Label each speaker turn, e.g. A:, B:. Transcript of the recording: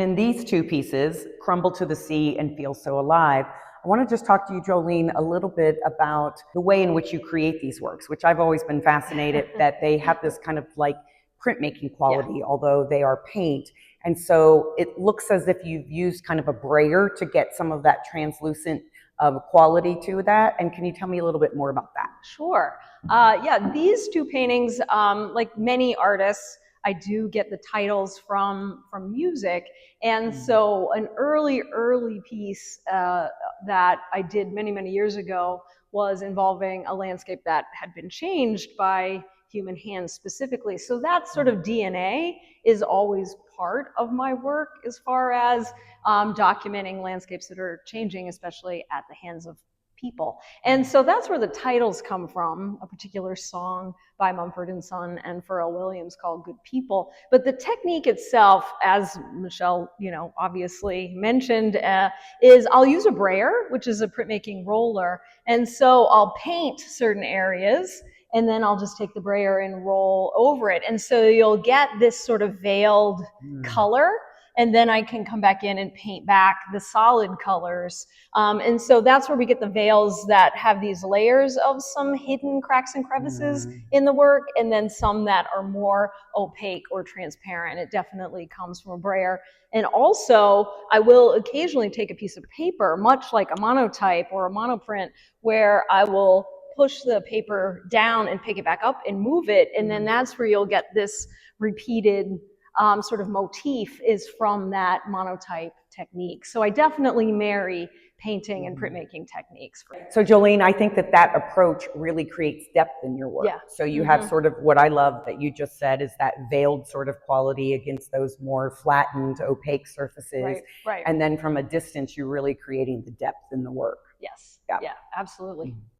A: In these two pieces, Crumble to the Sea and Feel So Alive, I want to just talk to you, Jolene, a little bit about the way in which you create these works, which I've always been fascinated that they have this kind of like printmaking quality, although they are paint. And so it looks as if you've used kind of a brayer to get some of that translucent quality to that. And can you tell me a little bit more about that?
B: Sure. Yeah, these two paintings, like many artists, I do get the titles from music. And so an early piece that I did many years ago was involving a landscape that had been changed by human hands specifically. So that sort of DNA is always part of my work as far as documenting landscapes that are changing, especially at the hands of people. And so that's where the titles come from, a particular song by Mumford and Son and Pharrell Williams called Good People. But the technique itself, as Michelle, obviously mentioned, is I'll use a brayer, which is a printmaking roller. And so I'll paint certain areas and then I'll just take the brayer and roll over it. And so you'll get this sort of veiled color. And then I can come back in and paint back the solid colors. And so that's where we get the veils that have these layers of some hidden cracks and crevices in the work, and then some that are more opaque or transparent. It definitely comes from a brayer. And also, I will occasionally take a piece of paper, much like a monotype or a monoprint, where I will push the paper down and pick it back up and move it. And then that's where you'll get this repeated sort of motif is from that monotype technique. So I definitely marry painting and printmaking techniques.
A: So Jolene, I think that approach really creates depth in your work.
B: Yeah.
A: So you have sort of what I love that you just said is that veiled sort of quality against those more flattened, opaque surfaces.
B: Right.
A: And then from a distance, you're really creating the depth in the work.
B: Yes. Yeah, absolutely.